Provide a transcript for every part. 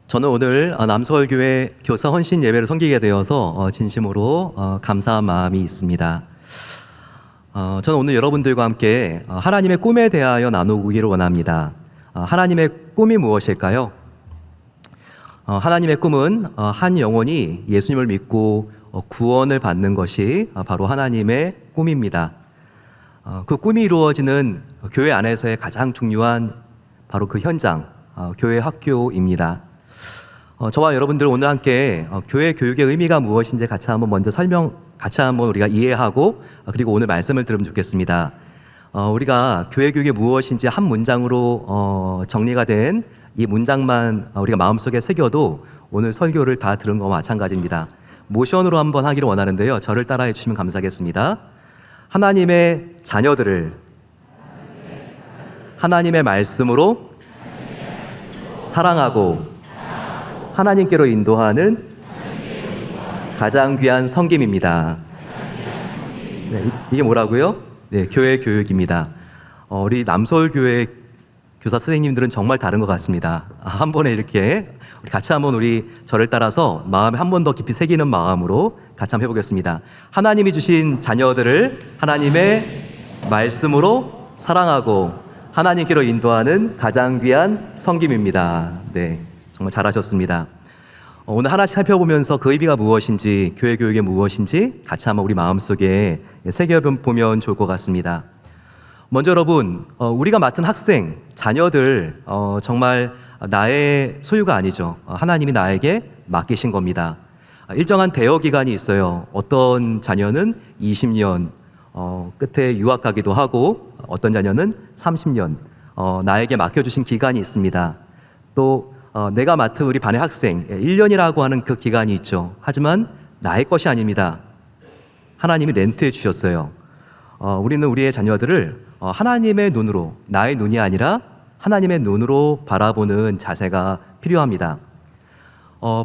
저는 오늘 남서울교회 교사 헌신 예배를 섬기게 되어서 진심으로 감사한 마음이 있습니다. 저는 오늘 여러분들과 함께 하나님의 꿈에 대하여 나누기를 원합니다. 하나님의 꿈이 무엇일까요? 하나님의 꿈은 한 영혼이 예수님을 믿고 구원을 받는 것이 바로 하나님의 꿈입니다. 그 꿈이 이루어지는 교회 안에서의 가장 중요한 바로 그 현장, 교회 학교입니다. 저와 여러분들 오늘 함께 교회 교육의 의미가 무엇인지 같이 한번 우리가 이해하고 그리고 오늘 말씀을 들으면 좋겠습니다. 우리가 교회 교육이 무엇인지 한 문장으로 정리가 된 이 문장만 우리가 마음속에 새겨도 오늘 설교를 다 들은 거와 마찬가지입니다. 모션으로 한번 하기를 원하는데요. 저를 따라해 주시면 감사하겠습니다. 하나님의 자녀들을 하나님의 말씀으로 사랑하고 하나님께로 인도하는 가장 귀한 섬김입니다. 네, 이게 뭐라고요? 네, 교회 교육입니다. 우리 남서울교회 교사 선생님들은 정말 다른 것 같습니다. 한 번에 이렇게 우리 같이 한번 우리 저를 따라서 마음에 한 번 더 깊이 새기는 마음으로 같이 한번 해보겠습니다. 하나님이 주신 자녀들을 하나님의 말씀으로 사랑하고 하나님께로 인도하는 가장 귀한 섬김입니다. 네, 정말 잘하셨습니다. 오늘 하나씩 살펴보면서 그 의미가 무엇인지, 교회 교육이 무엇인지 같이 한번 우리 마음속에 새겨보면 좋을 것 같습니다. 먼저 여러분, 우리가 맡은 학생, 자녀들 정말 나의 소유가 아니죠. 하나님이 나에게 맡기신 겁니다. 일정한 대여 기간이 있어요. 어떤 자녀는 20년 끝에 유학 가기도 하고 어떤 자녀는 30년 나에게 맡겨주신 기간이 있습니다. 또 내가 맡은 우리 반의 학생 1년이라고 하는 그 기간이 있죠. 하지만 나의 것이 아닙니다. 하나님이 렌트해 주셨어요. 우리는 우리의 자녀들을 하나님의 눈으로, 나의 눈이 아니라 하나님의 눈으로 바라보는 자세가 필요합니다.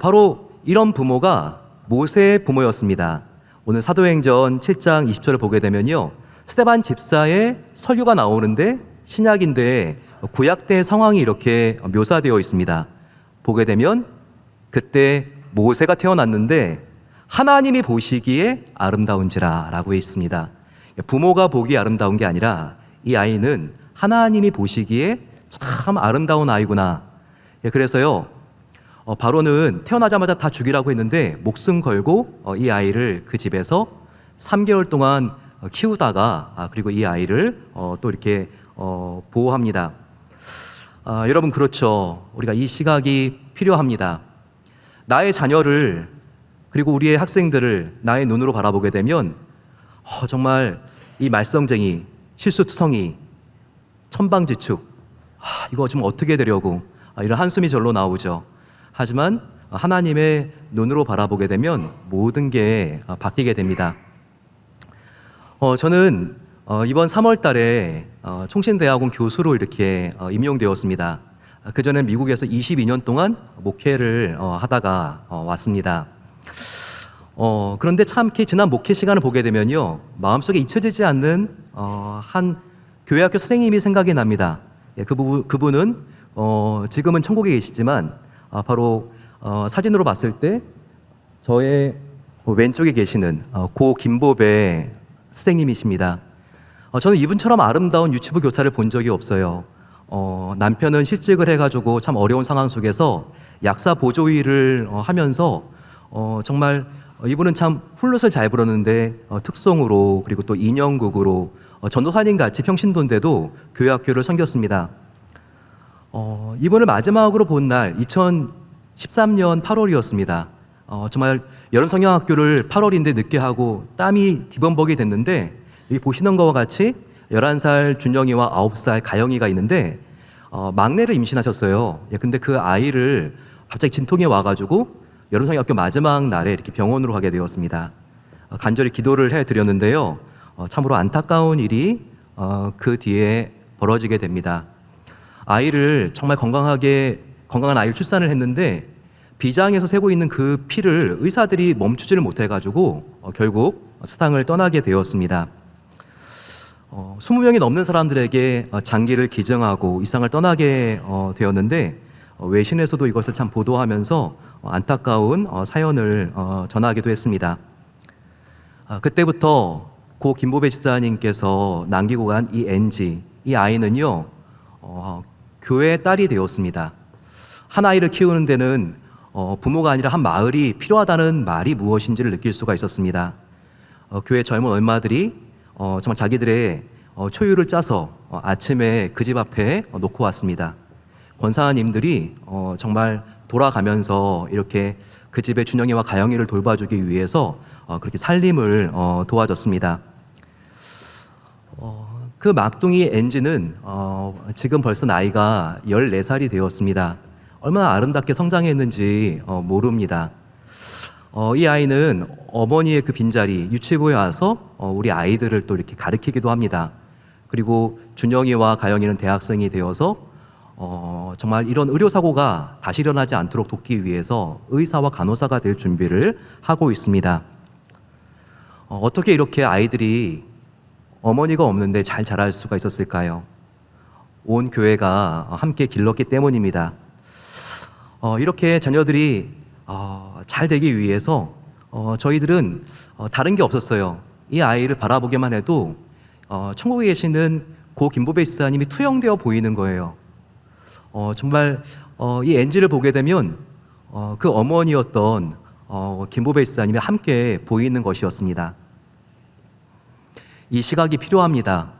바로 이런 부모가 모세의 부모였습니다. 오늘 사도행전 7장 20절을 보게 되면요, 스데반 집사의 설교가 나오는데 신약인데 구약 때 상황이 이렇게 묘사되어 있습니다. 보게 되면 그때 모세가 태어났는데 하나님이 보시기에 아름다운지라 라고 있습니다. 부모가 보기에 아름다운 게 아니라 이 아이는 하나님이 보시기에 참 아름다운 아이구나. 그래서요, 바로는 태어나자마자 다 죽이라고 했는데 목숨 걸고 이 아이를 그 집에서 3개월 동안 키우다가 그리고 이 아이를 또 이렇게 보호합니다. 여러분, 그렇죠. 우리가 이 시각이 필요합니다. 나의 자녀를 그리고 우리의 학생들을 나의 눈으로 바라보게 되면 정말 이 말썽쟁이, 실수투성이, 천방지축, 이거 좀 어떻게 되려고 이런 한숨이 절로 나오죠. 하지만 하나님의 눈으로 바라보게 되면 모든 게 바뀌게 됩니다. 저는 이번 3월 달에 총신대학원 교수로 이렇게 임용되었습니다. 그전엔 미국에서 22년 동안 목회를 하다가 왔습니다. 그런데 참 지난 목회 시간을 보게 되면요, 마음속에 잊혀지지 않는 한 교회학교 선생님이 생각이 납니다. 그분은 지금은 천국에 계시지만 바로 사진으로 봤을 때 저의 왼쪽에 계시는 고 김보배 선생님이십니다. 저는 이분처럼 아름다운 유튜브 교사를 본 적이 없어요. 남편은 실직을 해가지고 참 어려운 상황 속에서 약사 보조일을 하면서 정말 이분은 참 플룻을 잘 불었는데 특성으로 그리고 또 인형극으로 전도사님 같이 평신도인데도 교회 학교를 섬겼습니다. 이분을 마지막으로 본 날 2013년 8월이었습니다. 정말 여름 성경학교를 8월인데 늦게 하고 땀이 뒤범벅이 됐는데 여기 보시는 것과 같이 11살 준영이와 9살 가영이가 있는데 막내를 임신하셨어요. 근데 그 아이를 갑자기 진통이 와가지고 여름 성경학교 마지막 날에 이렇게 병원으로 가게 되었습니다. 간절히 기도를 해드렸는데요, 참으로 안타까운 일이 그 뒤에 벌어지게 됩니다. 아이를 정말 건강한 아이를 출산을 했는데 비장에서 새고 있는 그 피를 의사들이 멈추지를 못해가지고 결국 세상을 떠나게 되었습니다. 20명이 넘는 사람들에게 장기를 기증하고 이 세상을 떠나게 되었는데 외신에서도 이것을 참 보도하면서 안타까운 사연을 전하기도 했습니다. 그때부터 고 김보배 지사님께서 남기고 간 이 NG, 이 아이는요, 교회의 딸이 되었습니다. 한 아이를 키우는 데는 부모가 아니라 한 마을이 필요하다는 말이 무엇인지를 느낄 수가 있었습니다. 교회 젊은 엄마들이 정말 자기들의 초유를 짜서 아침에 그 집 앞에 놓고 왔습니다. 권사님들이 정말 돌아가면서 이렇게 그 집의 준영이와 가영이를 돌봐주기 위해서 그렇게 살림을 도와줬습니다. 그 막둥이 엔지는 지금 벌써 나이가 14살이 되었습니다. 얼마나 아름답게 성장했는지 모릅니다. 이 아이는 어머니의 그 빈자리 유치부에 와서 우리 아이들을 또 이렇게 가르치기도 합니다. 그리고 준영이와 가영이는 대학생이 되어서 정말 이런 의료사고가 다시 일어나지 않도록 돕기 위해서 의사와 간호사가 될 준비를 하고 있습니다. 어떻게 이렇게 아이들이 어머니가 없는데 잘 자랄 수가 있었을까요? 온 교회가 함께 길렀기 때문입니다. 이렇게 자녀들이 잘 되기 위해서 저희들은 다른 게 없었어요. 이 아이를 바라보기만 해도 천국에 계시는 고 김보배 지사님이 투영되어 보이는 거예요. 정말 이 엔지를 보게 되면 그 어머니였던 김보배 지사님이 함께 보이는 것이었습니다. 이 시각이 필요합니다.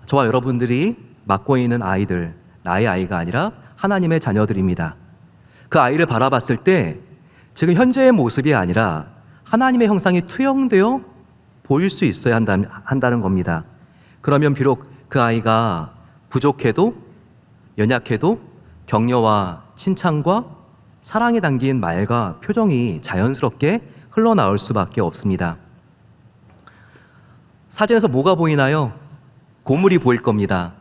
저와 여러분들이 맡고 있는 아이들, 나의 아이가 아니라 하나님의 자녀들입니다. 그 아이를 바라봤을 때 지금 현재의 모습이 아니라 하나님의 형상이 투영되어 보일 수 있어야 한다는 겁니다. 그러면 비록 그 아이가 부족해도 연약해도 격려와 칭찬과 사랑이 담긴 말과 표정이 자연스럽게 흘러나올 수밖에 없습니다. 사진에서 뭐가 보이나요? 고물이 보일 겁니다.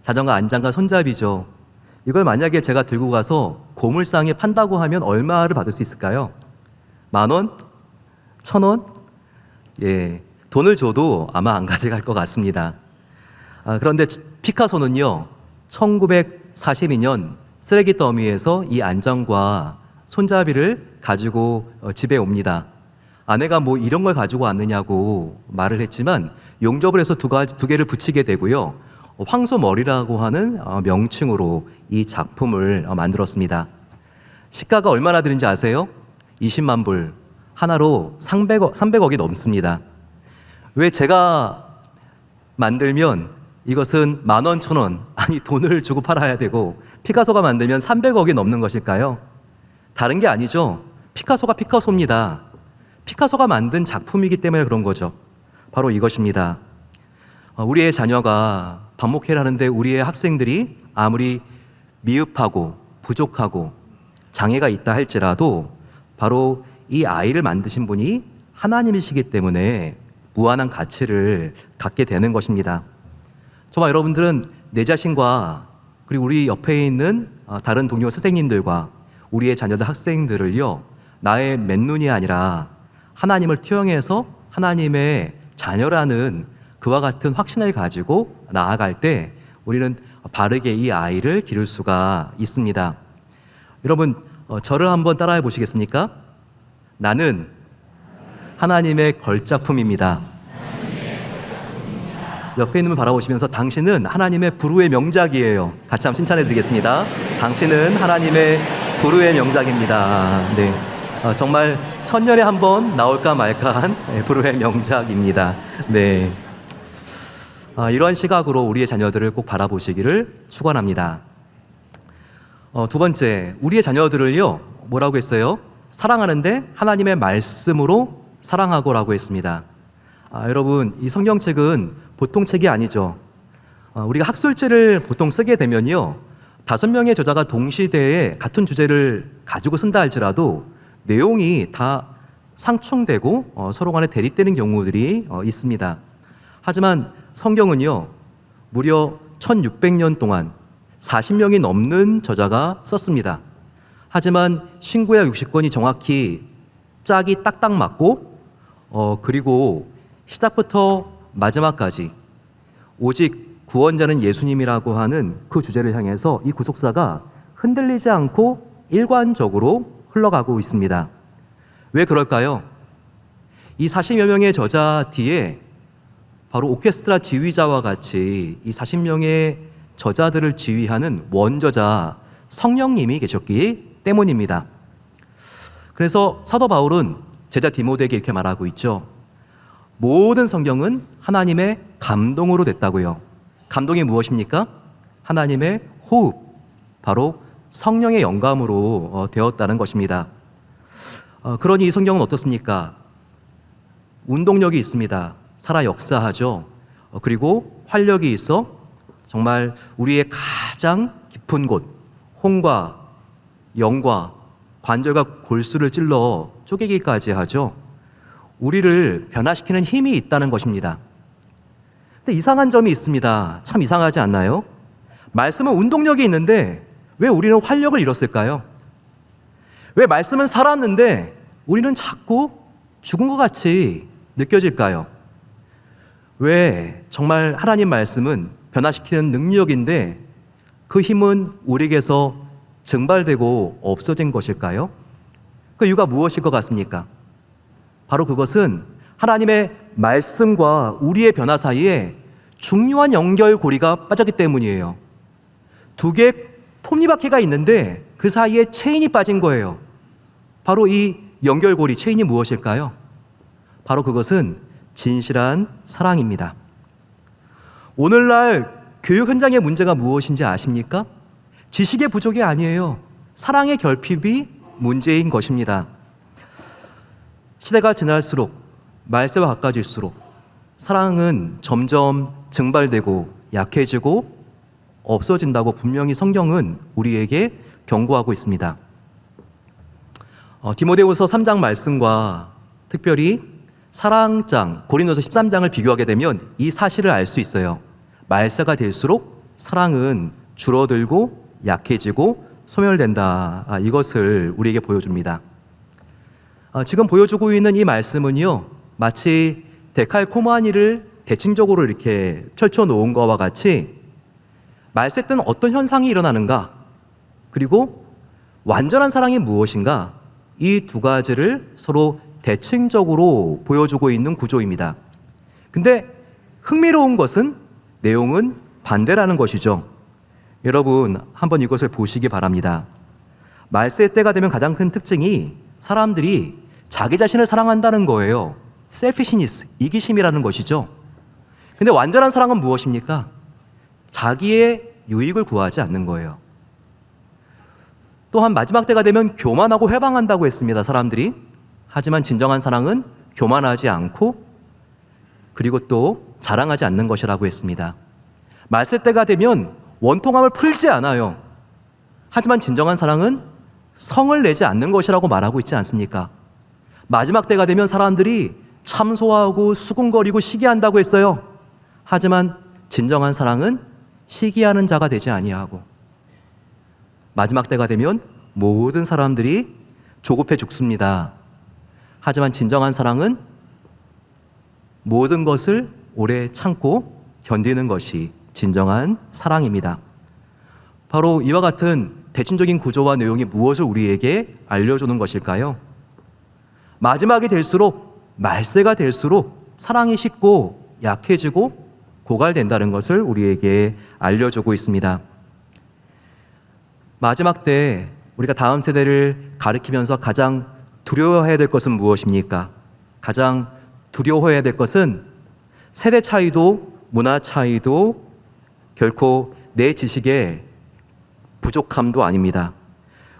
자전거 안장과 손잡이죠. 이걸 만약에 제가 들고 가서 고물상에 판다고 하면 얼마를 받을 수 있을까요? 10,000원? 1,000원? 예, 돈을 줘도 아마 안 가져갈 것 같습니다. 그런데 피카소는요, 1942년 쓰레기 더미에서 이 안장과 손잡이를 가지고 집에 옵니다. 아내가 뭐 이런 걸 가지고 왔느냐고 말을 했지만 용접을 해서 두 개를 붙이게 되고요. 황소머리라고 하는 명칭으로 이 작품을 만들었습니다. 시가가 얼마나 드는지 아세요? 20만 불. 하나로 300억이 넘습니다. 왜 제가 만들면 이것은 10,000원, 1,000원, 아니 돈을 주고 팔아야 되고 피카소가 만들면 300억이 넘는 것일까요? 다른 게 아니죠. 피카소가 피카소입니다. 피카소가 만든 작품이기 때문에 그런 거죠. 바로 이것입니다. 우리의 자녀가 반목회를 하는데 우리의 학생들이 아무리 미흡하고 부족하고 장애가 있다 할지라도 바로 이 아이를 만드신 분이 하나님이시기 때문에 무한한 가치를 갖게 되는 것입니다. 저와 여러분들은 내 자신과 그리고 우리 옆에 있는 다른 동료 선생님들과 우리의 자녀들 학생들을요, 나의 맨눈이 아니라 하나님을 투영해서 하나님의 자녀라는 그와 같은 확신을 가지고 나아갈 때 우리는 바르게 이 아이를 기를 수가 있습니다. 여러분, 저를 한번 따라해 보시겠습니까? 나는 하나님의 걸작품입니다. 옆에 있는 분 바라보시면서 당신은 하나님의 불후의 명작이에요. 같이 한번 칭찬해 드리겠습니다. 당신은 하나님의 불후의 명작입니다. 네. 정말 천년에 한 번 나올까 말까한 불후의 명작입니다. 네. 이러한 시각으로 우리의 자녀들을 꼭 바라보시기를 축원합니다. 두 번째, 우리의 자녀들을요, 뭐라고 했어요? 사랑하는데 하나님의 말씀으로 사랑하고라고 했습니다. 여러분, 이 성경책은 보통 책이 아니죠. 우리가 학술지를 보통 쓰게 되면요, 5명의 저자가 동시대에 같은 주제를 가지고 쓴다 할지라도 내용이 다 상충되고 서로 간에 대립되는 경우들이 있습니다. 하지만 성경은요, 무려 1600년 동안 40명이 넘는 저자가 썼습니다. 하지만 신구약 60권이 정확히 짝이 딱딱 맞고 그리고 시작부터 마지막까지 오직 구원자는 예수님이라고 하는 그 주제를 향해서 이 구속사가 흔들리지 않고 일관적으로 흘러가고 있습니다. 왜 그럴까요? 이 40여 명의 저자 뒤에 바로 오케스트라 지휘자와 같이 이 40명의 저자들을 지휘하는 원저자 성령님이 계셨기 때문입니다. 그래서 사도 바울은 제자 디모데에게 이렇게 말하고 있죠. 모든 성경은 하나님의 감동으로 됐다고요. 감동이 무엇입니까? 하나님의 호흡, 바로 성령의 영감으로 되었다는 것입니다. 그러니 이 성경은 어떻습니까? 운동력이 있습니다. 살아 역사하죠. 그리고 활력이 있어 정말 우리의 가장 깊은 곳, 혼과 영과 관절과 골수를 찔러 쪼개기까지 하죠. 우리를 변화시키는 힘이 있다는 것입니다. 근데 이상한 점이 있습니다. 참 이상하지 않나요? 말씀은 운동력이 있는데 왜 우리는 활력을 잃었을까요? 왜 말씀은 살았는데 우리는 자꾸 죽은 것 같이 느껴질까요? 왜 정말 하나님 말씀은 변화시키는 능력인데 그 힘은 우리에게서 증발되고 없어진 것일까요? 그 이유가 무엇일 것 같습니까? 바로 그것은 하나님의 말씀과 우리의 변화 사이에 중요한 연결고리가 빠졌기 때문이에요. 두 개의 톱니바퀴가 있는데 그 사이에 체인이 빠진 거예요. 바로 이 연결고리, 체인이 무엇일까요? 바로 그것은 진실한 사랑입니다. 오늘날 교육 현장의 문제가 무엇인지 아십니까? 지식의 부족이 아니에요. 사랑의 결핍이 문제인 것입니다. 시대가 지날수록 말세와 가까워질수록 사랑은 점점 증발되고 약해지고 없어진다고 분명히 성경은 우리에게 경고하고 있습니다. 디모데후서 3장 말씀과 특별히 사랑장 고린도서 13장을 비교하게 되면 이 사실을 알 수 있어요. 말세가 될수록 사랑은 줄어들고 약해지고 소멸된다. 이것을 우리에게 보여줍니다. 지금 보여주고 있는 이 말씀은요, 마치 데칼코마니를 대칭적으로 이렇게 펼쳐놓은 것과 같이 말세 때는 어떤 현상이 일어나는가, 그리고 완전한 사랑이 무엇인가, 이 두 가지를 서로 대칭적으로 보여주고 있는 구조입니다. 근데 흥미로운 것은 내용은 반대라는 것이죠. 여러분, 한번 이것을 보시기 바랍니다. 말세 때가 되면 가장 큰 특징이 사람들이 자기 자신을 사랑한다는 거예요. 셀피시니스, 이기심이라는 것이죠. 근데 완전한 사랑은 무엇입니까? 자기의 유익을 구하지 않는 거예요. 또한 마지막 때가 되면 교만하고 회방한다고 했습니다, 사람들이. 하지만 진정한 사랑은 교만하지 않고 그리고 또 자랑하지 않는 것이라고 했습니다. 말세 때가 되면 원통함을 풀지 않아요. 하지만 진정한 사랑은 성을 내지 않는 것이라고 말하고 있지 않습니까? 마지막 때가 되면 사람들이 참소하고 수군거리고 시기한다고 했어요. 하지만 진정한 사랑은 시기하는 자가 되지 아니하고, 마지막 때가 되면 모든 사람들이 조급해 죽습니다. 하지만 진정한 사랑은 모든 것을 오래 참고 견디는 것이 진정한 사랑입니다. 바로 이와 같은 대칭적인 구조와 내용이 무엇을 우리에게 알려주는 것일까요? 마지막이 될수록, 말세가 될수록 사랑이 식고 약해지고 고갈된다는 것을 우리에게 알려주고 있습니다. 마지막 때 우리가 다음 세대를 가리키면서 가장 두려워해야 될 것은 무엇입니까? 가장 두려워해야 될 것은 세대 차이도 문화 차이도 결코 내 지식의 부족함도 아닙니다.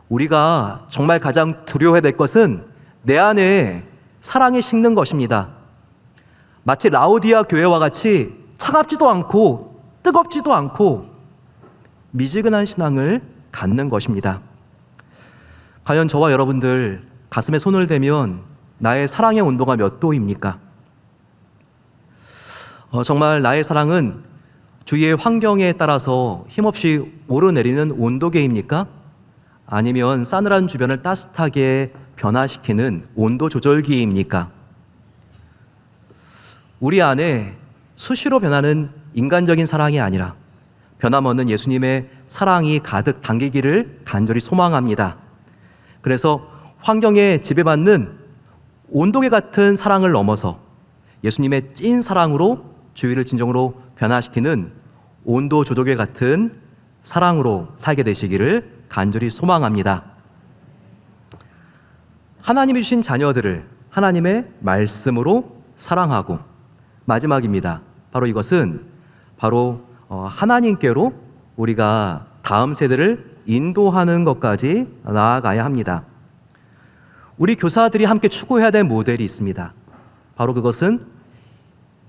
우리가 정말 가장 두려워해야 될 것은 내 안에 사랑이 식는 것입니다. 마치 라오디아 교회와 같이 차갑지도 않고 뜨겁지도 않고 미지근한 신앙을 갖는 것입니다. 과연 저와 여러분들 가슴에 손을 대면 나의 사랑의 온도가 몇 도입니까? 정말 나의 사랑은 주위의 환경에 따라서 힘없이 오르내리는 온도계입니까? 아니면 싸늘한 주변을 따뜻하게 변화시키는 온도 조절기입니까? 우리 안에 수시로 변하는 인간적인 사랑이 아니라 변함없는 예수님의 사랑이 가득 담기기를 간절히 소망합니다. 그래서 환경에 지배받는 온도계 같은 사랑을 넘어서 예수님의 찐 사랑으로 주위를 진정으로 변화시키는 온도 조절계 같은 사랑으로 살게 되시기를 간절히 소망합니다. 하나님이 주신 자녀들을 하나님의 말씀으로 사랑하고, 마지막입니다. 바로 이것은 바로 하나님께로 우리가 다음 세대를 인도하는 것까지 나아가야 합니다. 우리 교사들이 함께 추구해야 될 모델이 있습니다. 바로 그것은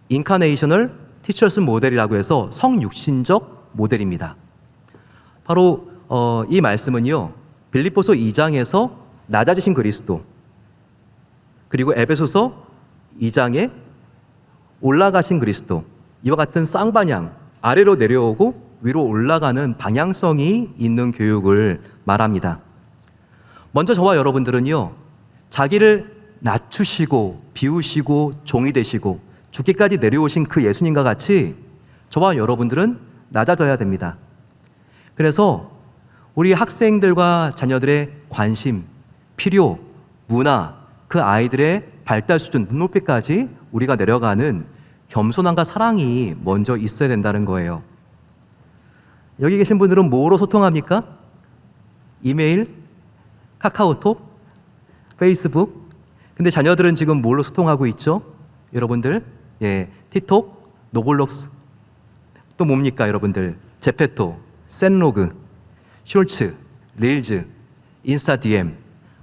인카네이셔널 티처스 모델이라고 해서 성육신적 모델입니다. 바로 이 말씀은요, 빌립보서 2장에서 낮아지신 그리스도, 그리고 에베소서 2장에 올라가신 그리스도, 이와 같은 쌍방향, 아래로 내려오고 위로 올라가는 방향성이 있는 교육을 말합니다. 먼저 저와 여러분들은요, 자기를 낮추시고 비우시고 종이 되시고 죽기까지 내려오신 그 예수님과 같이 저와 여러분들은 낮아져야 됩니다. 그래서 우리 학생들과 자녀들의 관심, 필요, 문화, 그 아이들의 발달 수준, 눈높이까지 우리가 내려가는 겸손함과 사랑이 먼저 있어야 된다는 거예요. 여기 계신 분들은 뭐로 소통합니까? 이메일, 카카오톡, 페이스북. 근데 자녀들은 지금 뭘로 소통하고 있죠? 여러분들, 틱톡, 노블록스, 또 뭡니까 여러분들? 제페토, 샌로그, 숄츠, 릴즈, 인스타 DM.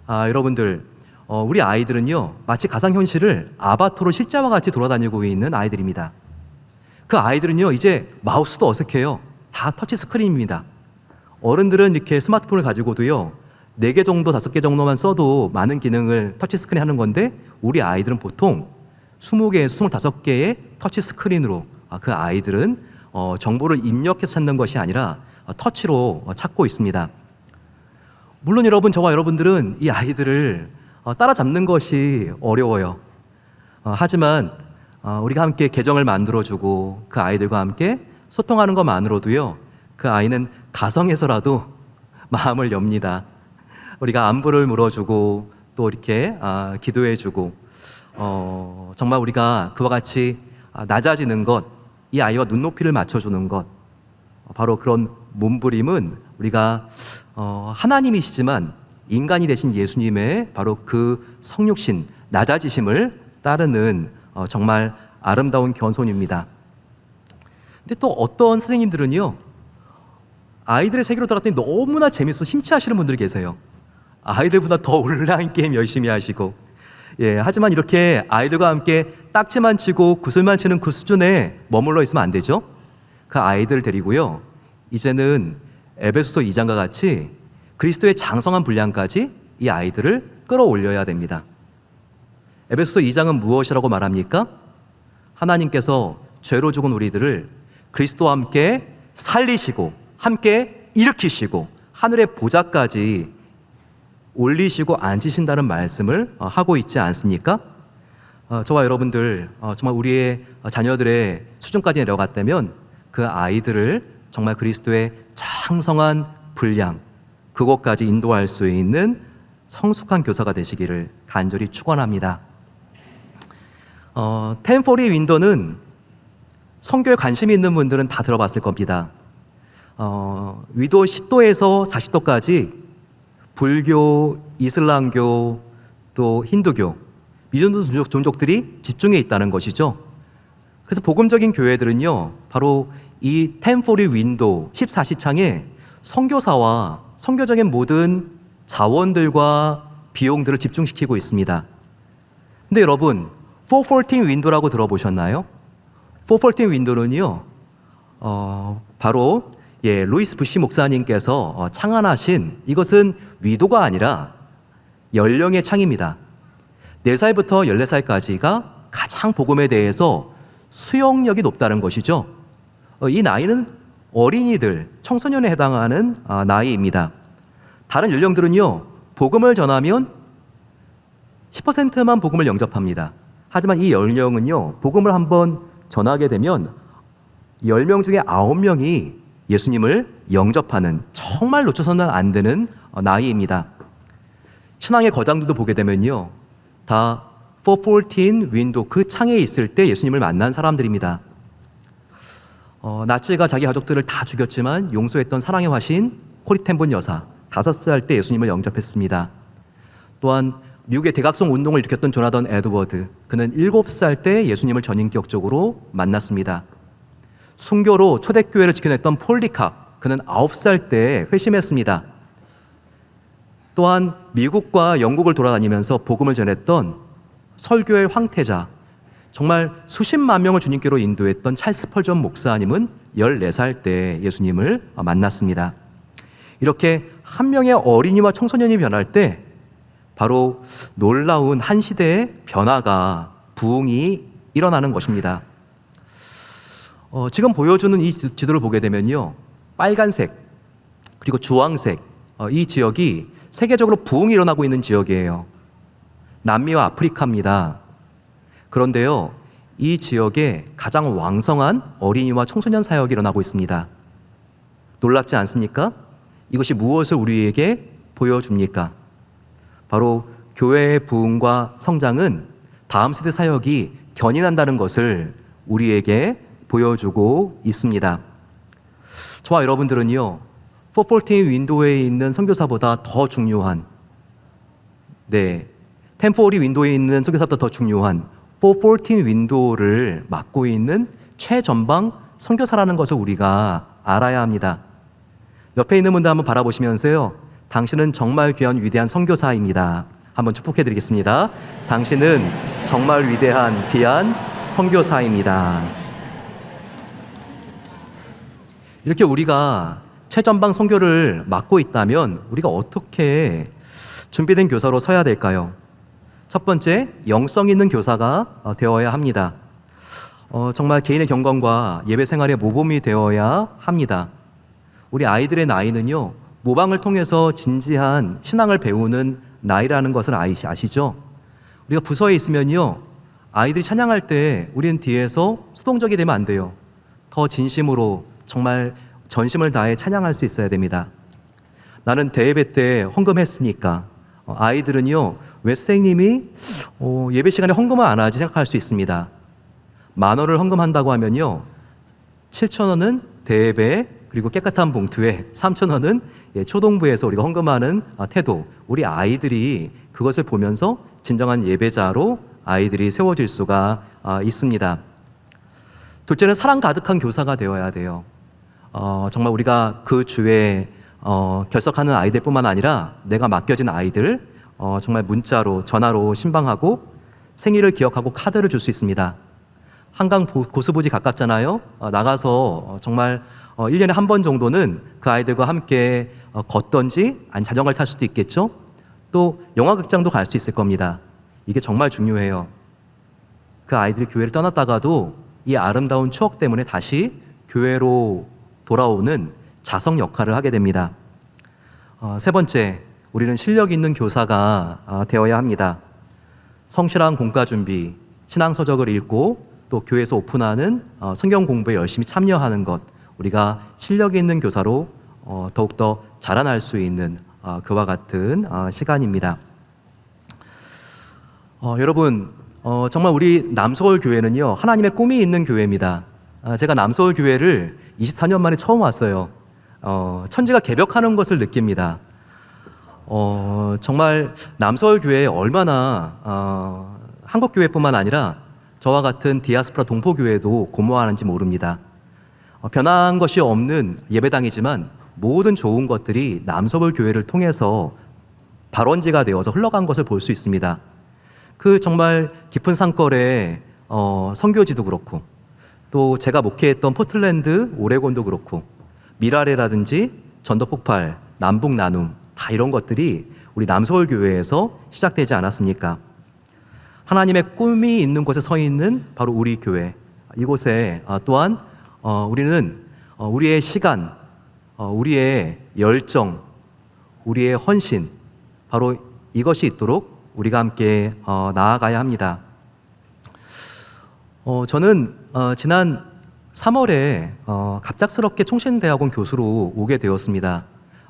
여러분들, 우리 아이들은요, 마치 가상현실을 아바타로 실제와 같이 돌아다니고 있는 아이들입니다. 그 아이들은요, 이제 마우스도 어색해요. 다 터치 스크린입니다. 어른들은 이렇게 스마트폰을 가지고도요, 4개 정도, 5개 정도만 써도 많은 기능을 터치 스크린 하는 건데, 우리 아이들은 보통 20개에서 25개의 터치 스크린으로, 그 아이들은 정보를 입력해서 찾는 것이 아니라 터치로 찾고 있습니다. 물론 여러분, 저와 여러분들은 이 아이들을 따라잡는 것이 어려워요. 하지만 우리가 함께 계정을 만들어주고 그 아이들과 함께 소통하는 것만으로도요, 그 아이는 가성에서라도 마음을 엽니다. 우리가 안부를 물어주고 또 이렇게 기도해주고, 정말 우리가 그와 같이 낮아지는 것, 이 아이와 눈높이를 맞춰주는 것, 바로 그런 몸부림은 우리가 하나님이시지만 인간이 되신 예수님의 바로 그 성육신, 낮아지심을 따르는 정말 아름다운 겸손입니다. 근데 또 어떤 선생님들은요, 아이들의 세계로 들어갔더니 너무나 재밌어 심취하시는 분들이 계세요. 아이들보다 더 온라인 게임 열심히 하시고, 하지만 이렇게 아이들과 함께 딱지만 치고 구슬만 치는 그 수준에 머물러 있으면 안 되죠. 그 아이들 데리고요, 이제는 에베소서 2장과 같이 그리스도의 장성한 분량까지 이 아이들을 끌어올려야 됩니다. 에베소서 2장은 무엇이라고 말합니까? 하나님께서 죄로 죽은 우리들을 그리스도와 함께 살리시고 함께 일으키시고 하늘의 보좌까지 올리시고 앉으신다는 말씀을 하고 있지 않습니까? 저와 여러분들, 정말 우리의 자녀들의 수준까지 내려갔다면 그 아이들을 정말 그리스도의 장성한 분량, 그곳까지 인도할 수 있는 성숙한 교사가 되시기를 간절히 축원합니다. 1040 윈도는 성교에 관심이 있는 분들은 다 들어봤을 겁니다. 위도 10도에서 40도까지 불교, 이슬람교, 또 힌두교, 미존도 종족들이 집중해 있다는 것이죠. 그래서 복음적인 교회들은요, 바로 이 1040 윈도 14시창에 선교사와 선교적인 모든 자원들과 비용들을 집중시키고 있습니다. 근데 여러분, 414 윈도라고 들어보셨나요? 414 윈도는요, 바로 루이스 부시 목사님께서 창안하신, 이것은 위도가 아니라 연령의 창입니다. 4살부터 14살까지가 가장 복음에 대해서 수용력이 높다는 것이죠. 이 나이는 어린이들, 청소년에 해당하는 나이입니다. 다른 연령들은요, 복음을 전하면 10%만 복음을 영접합니다. 하지만 이 연령은요, 복음을 한번 전하게 되면 10명 중에 9명이 예수님을 영접하는, 정말 놓쳐서는 안 되는 나이입니다. 신앙의 거장들도 보게 되면요, 다 414 윈도우, 그 창에 있을 때 예수님을 만난 사람들입니다. 나치가 자기 가족들을 다 죽였지만 용서했던 사랑의 화신 코리 텐본 여사, 5살 때 예수님을 영접했습니다. 또한 미국의 대각성 운동을 일으켰던 조나단 에드워드, 그는 7살 때 예수님을 전인격적으로 만났습니다. 순교로 초대교회를 지켜냈던 폴리캅, 그는 9살 때 회심했습니다. 또한 미국과 영국을 돌아다니면서 복음을 전했던 설교의 황태자, 정말 수십만 명을 주님께로 인도했던 찰스 스펄전 목사님은 14살 때 예수님을 만났습니다. 이렇게 한 명의 어린이와 청소년이 변할 때 바로 놀라운 한 시대의 변화가, 부흥이 일어나는 것입니다. 지금 보여주는 이 지도를 보게 되면요, 빨간색 그리고 주황색, 이 지역이 세계적으로 부흥이 일어나고 있는 지역이에요. 남미와 아프리카입니다. 그런데요, 이 지역에 가장 왕성한 어린이와 청소년 사역이 일어나고 있습니다. 놀랍지 않습니까? 이것이 무엇을 우리에게 보여줍니까? 바로 교회의 부흥과 성장은 다음 세대 사역이 견인한다는 것을 우리에게 보여주고 있습니다. 저와 여러분들은요, 414 윈도우에 있는 선교사보다 더 중요한, 1040 윈도우에 있는 선교사보다 더 중요한 414 윈도우를 맡고 있는 최전방 선교사라는 것을 우리가 알아야 합니다. 옆에 있는 분들 한번 바라보시면서요, 당신은 정말 귀한 위대한 선교사입니다. 한번 축복해 드리겠습니다. 당신은 정말 위대한 귀한 선교사입니다. 이렇게 우리가 최전방 선교를 맡고 있다면 우리가 어떻게 준비된 교사로 서야 될까요? 첫 번째, 영성 있는 교사가 되어야 합니다. 정말 개인의 경건과 예배 생활의 모범이 되어야 합니다. 우리 아이들의 나이는요, 모방을 통해서 진지한 신앙을 배우는 나이라는 것을 아시죠? 우리가 부서에 있으면요, 아이들이 찬양할 때 우리는 뒤에서 수동적이 되면 안 돼요. 더 진심으로 정말 전심을 다해 찬양할 수 있어야 됩니다. 나는 대예배 때 헌금했으니까. 아이들은요, 왜 선생님이 예배 시간에 헌금을 안 하지 생각할 수 있습니다. 10,000원을 헌금한다고 하면요, 7,000원은 대예배 그리고 깨끗한 봉투에, 3,000원은 초동부에서 우리가 헌금하는 태도, 우리 아이들이 그것을 보면서 진정한 예배자로 아이들이 세워질 수가 있습니다. 둘째는 사랑 가득한 교사가 되어야 돼요. 정말 우리가 그 주에 결석하는 아이들뿐만 아니라 내가 맡겨진 아이들, 정말 문자로, 전화로 신방하고 생일을 기억하고 카드를 줄 수 있습니다. 한강 고수부지 가깝잖아요. 나가서 정말 1년에 한 번 정도는 그 아이들과 함께 걷던지 아니 자전거를 탈 수도 있겠죠. 또 영화극장도 갈 수 있을 겁니다. 이게 정말 중요해요. 그 아이들이 교회를 떠났다가도 이 아름다운 추억 때문에 다시 교회로 돌아오는 자성 역할을 하게 됩니다. 세 번째, 우리는 실력 있는 교사가 되어야 합니다. 성실한 공과 준비, 신앙 서적을 읽고 또 교회에서 오픈하는 성경 공부에 열심히 참여하는 것, 우리가 실력 있는 교사로 더욱더 자라날 수 있는 그와 같은 시간입니다. 여러분, 정말 우리 남서울 교회는요, 하나님의 꿈이 있는 교회입니다. 제가 남서울 교회를 24년 만에 처음 왔어요. 천지가 개벽하는 것을 느낍니다. 정말 남서울 교회에 얼마나 한국 교회뿐만 아니라 저와 같은 디아스포라 동포교회도 고마워하는지 모릅니다. 변한 것이 없는 예배당이지만 모든 좋은 것들이 남서울 교회를 통해서 발원지가 되어서 흘러간 것을 볼 수 있습니다. 그 정말 깊은 산골에 선교지도 그렇고, 또 제가 목회했던 포틀랜드, 오레곤도 그렇고, 미라레라든지 전도폭발, 남북 나눔, 다 이런 것들이 우리 남서울 교회에서 시작되지 않았습니까? 하나님의 꿈이 있는 곳에 서 있는 바로 우리 교회, 이곳에 또한 우리는 우리의 시간, 우리의 열정, 우리의 헌신, 바로 이것이 있도록 우리가 함께 나아가야 합니다. 저는 지난 3월에 갑작스럽게 총신대학원 교수로 오게 되었습니다.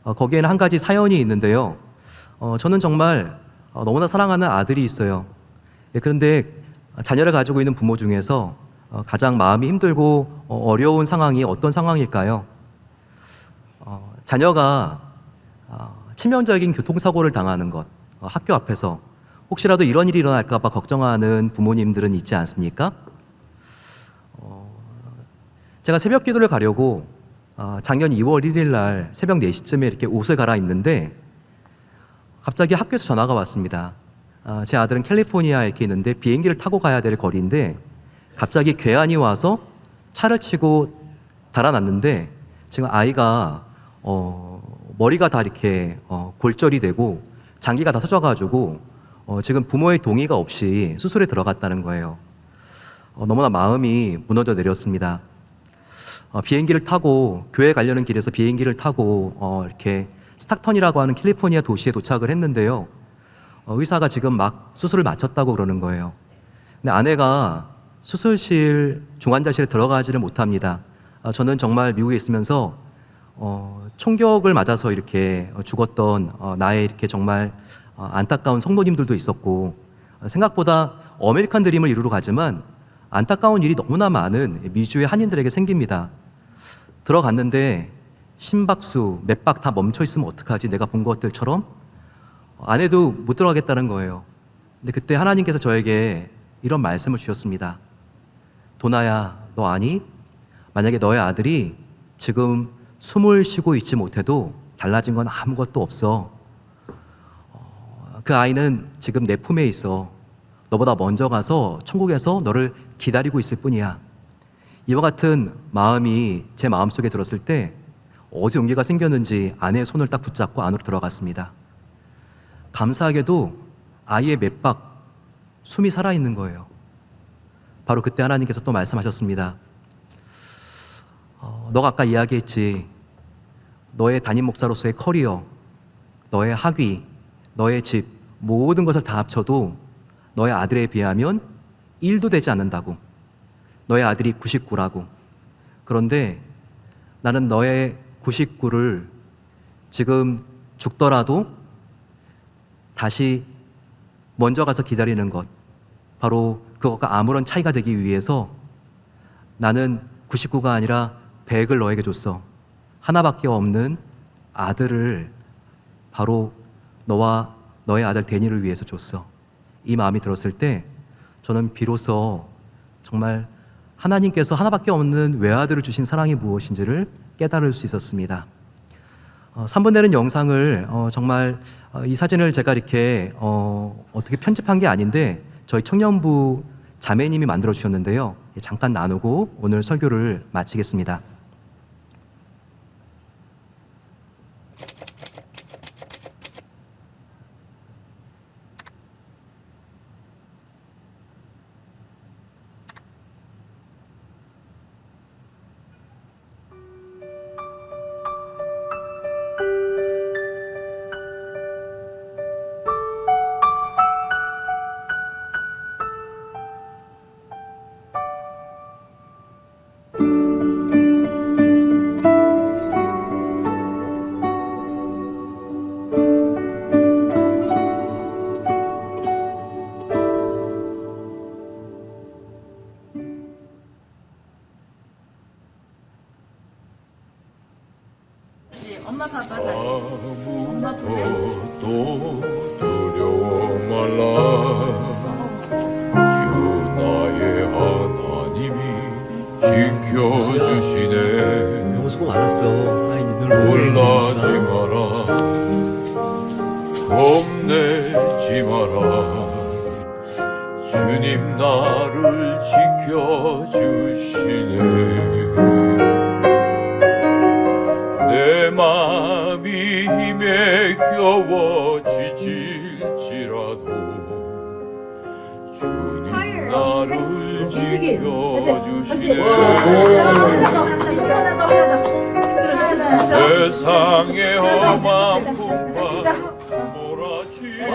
거기에는 한 가지 사연이 있는데요. 저는 정말 너무나 사랑하는 아들이 있어요. 그런데 자녀를 가지고 있는 부모 중에서 가장 마음이 힘들고 어려운 상황이 어떤 상황일까요? 자녀가 치명적인 교통사고를 당하는 것, 학교 앞에서 혹시라도 이런 일이 일어날까 봐 걱정하는 부모님들은 있지 않습니까? 제가 새벽 기도를 가려고 작년 2월 1일 날 새벽 4시쯤에 이렇게 옷을 갈아입는데 갑자기 학교에서 전화가 왔습니다. 제 아들은 캘리포니아에 이렇게 있는데 비행기를 타고 가야 될 거리인데 갑자기 괴한이 와서 차를 치고 달아났는데 지금 아이가 머리가 다 이렇게 골절이 되고 장기가 다 터져가지고 지금 부모의 동의가 없이 수술에 들어갔다는 거예요. 너무나 마음이 무너져 내렸습니다. 비행기를 타고 교회 가려는 길에서 비행기를 타고 이렇게 스탁턴이라고 하는 캘리포니아 도시에 도착을 했는데요. 의사가 지금 막 수술을 마쳤다고 그러는 거예요. 근데 아내가 수술실 중환자실에 들어가지를 못합니다. 저는 정말 미국에 있으면서 총격을 맞아서 이렇게 죽었던 나의 이렇게 정말 안타까운 성도님들도 있었고 생각보다 아메리칸 드림을 이루러 가지만 안타까운 일이 너무나 많은 미주의 한인들에게 생깁니다. 들어갔는데 심박수, 맥박 다 멈춰 있으면 어떡하지? 내가 본 것들처럼 아내도 못 들어가겠다는 거예요. 근데 그때 하나님께서 저에게 이런 말씀을 주셨습니다. 도나야, 너 아니? 만약에 너의 아들이 지금 숨을 쉬고 있지 못해도 달라진 건 아무것도 없어. 그 아이는 지금 내 품에 있어. 너보다 먼저 가서 천국에서 너를 기다리고 있을 뿐이야. 이와 같은 마음이 제 마음속에 들었을 때 어디서 용기가 생겼는지 아내의 손을 딱 붙잡고 안으로 들어갔습니다. 감사하게도 아이의 맥박, 숨이 살아있는 거예요. 바로 그때 하나님께서 또 말씀하셨습니다. 너가 아까 이야기했지. 너의 담임 목사로서의 커리어, 너의 학위, 너의 집, 모든 것을 다 합쳐도 너의 아들에 비하면 1도 되지 않는다고. 너의 아들이 99라고. 그런데 나는 너의 99를 지금 죽더라도 다시 먼저 가서 기다리는 것, 바로 그것과 아무런 차이가 되기 위해서 나는 99가 아니라 100을 너에게 줬어. 하나밖에 없는 아들을 바로 너와 너의 아들 데니를 위해서 줬어. 이 마음이 들었을 때 저는 비로소 정말 하나님께서 하나밖에 없는 외아들을 주신 사랑이 무엇인지를 깨달을 수 있었습니다. 3분 내는 영상을 정말 이 사진을 제가 이렇게 어떻게 편집한 게 아닌데 저희 청년부 자매님이 만들어 주셨는데요. 잠깐 나누고 오늘 설교를 마치겠습니다. 엄마 봐봐. 엄마 볼래? 아무것도 두려워 말라. 주 나의 하나님이 지켜주시네. 너무 수고 많았어. 아이, 놀라지 마라. 겁내지 마라. 주님 나를 지켜주시네. 내 마음이 힘에 겨워 지칠지라도 주님 나를 지켜주시네. 세상의 험한 풍파 몰아치고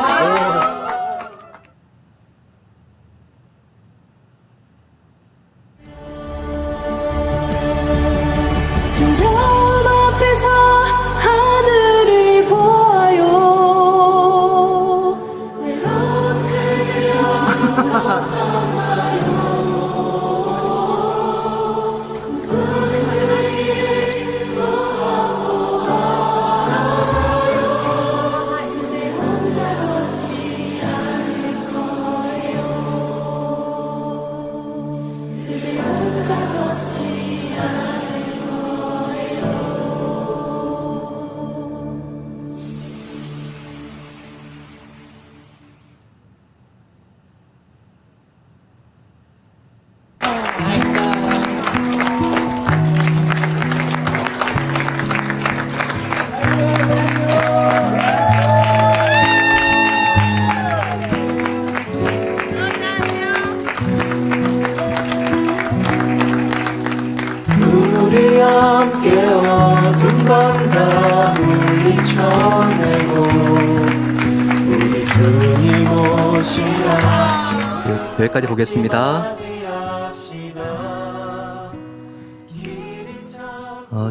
주님 오시라. 네, 여기까지 보겠습니다.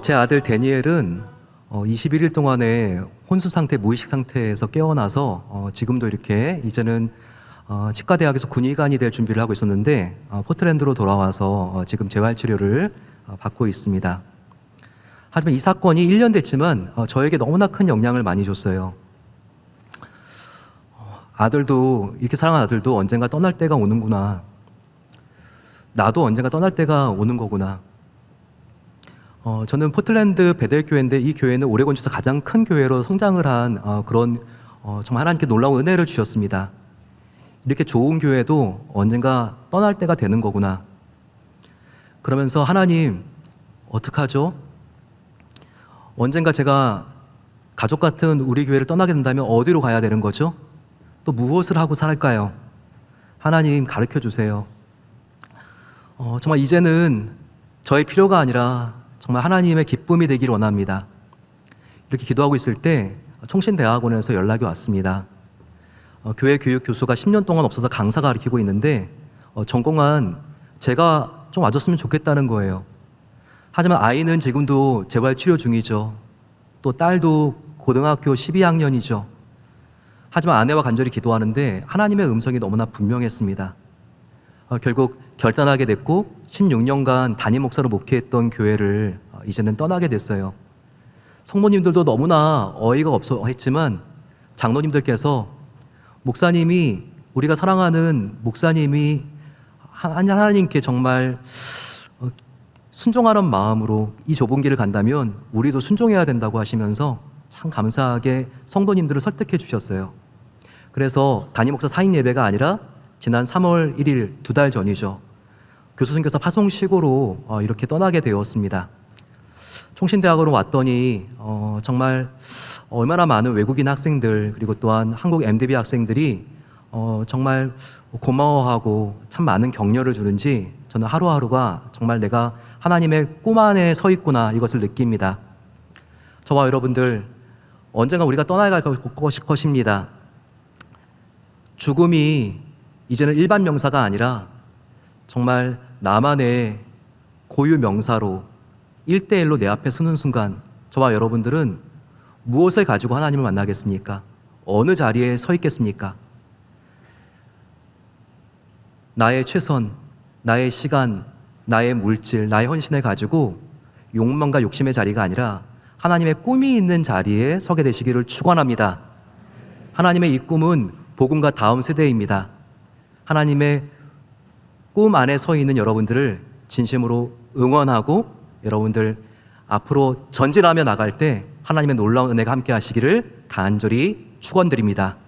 제 아들 데니엘은 21일 동안의 혼수 상태, 무의식 상태에서 깨어나서 지금도 이렇게 이제는 치과대학에서 군의관이 될 준비를 하고 있었는데 포틀랜드로 돌아와서 지금 재활치료를 받고 있습니다. 하지만 이 사건이 1년 됐지만 저에게 너무나 큰 영향을 많이 줬어요. 아들도, 이렇게 사랑하는 아들도 언젠가 떠날 때가 오는구나. 나도 언젠가 떠날 때가 오는 거구나. 저는 포틀랜드 베델교회인데 이 교회는 오레곤 주에서 가장 큰 교회로 성장을 한 그런 정말 하나님께 놀라운 은혜를 주셨습니다. 이렇게 좋은 교회도 언젠가 떠날 때가 되는 거구나. 그러면서 하나님 어떡하죠? 언젠가 제가 가족 같은 우리 교회를 떠나게 된다면 어디로 가야 되는 거죠? 또 무엇을 하고 살까요? 하나님 가르쳐 주세요. 정말 이제는 저의 필요가 아니라 정말 하나님의 기쁨이 되기를 원합니다. 이렇게 기도하고 있을 때 총신대학원에서 연락이 왔습니다. 교회 교육 교수가 10년 동안 없어서 강사 가르치고 있는데 전공한 제가 좀 와줬으면 좋겠다는 거예요. 하지만 아이는 지금도 재활치료 중이죠. 또 딸도 고등학교 12학년이죠. 하지만 아내와 간절히 기도하는데 하나님의 음성이 너무나 분명했습니다. 결국 결단하게 됐고 16년간 담임 목사로 목회했던 교회를 이제는 떠나게 됐어요. 성모님들도 너무나 어이가 없어 했지만 장로님들께서 목사님이, 우리가 사랑하는 목사님이 하나님께 정말 순종하는 마음으로 이 좁은 길을 간다면 우리도 순종해야 된다고 하시면서 참 감사하게 성도님들을 설득해 주셨어요. 그래서 담임 목사 사인 예배가 아니라 지난 3월 1일 2달 전이죠. 교수 선교사 파송식으로 이렇게 떠나게 되었습니다. 총신대학으로 왔더니 정말 얼마나 많은 외국인 학생들 그리고 또한 한국 MDB 학생들이 정말 고마워하고 참 많은 격려를 주는지 저는 하루하루가 정말 내가 하나님의 꿈 안에 서 있구나 이것을 느낍니다. 저와 여러분들 언젠가 우리가 떠나갈 것입니다. 죽음이 이제는 일반 명사가 아니라 정말 나만의 고유 명사로 1대1로 내 앞에 서는 순간 저와 여러분들은 무엇을 가지고 하나님을 만나겠습니까? 어느 자리에 서 있겠습니까? 나의 최선, 나의 시간, 나의 물질, 나의 헌신을 가지고 욕망과 욕심의 자리가 아니라 하나님의 꿈이 있는 자리에 서게 되시기를 축원합니다. 하나님의 이 꿈은 복음과 다음 세대입니다. 하나님의 꿈 안에 서 있는 여러분들을 진심으로 응원하고 여러분들 앞으로 전진하며 나갈 때 하나님의 놀라운 은혜가 함께 하시기를 간절히 축원드립니다.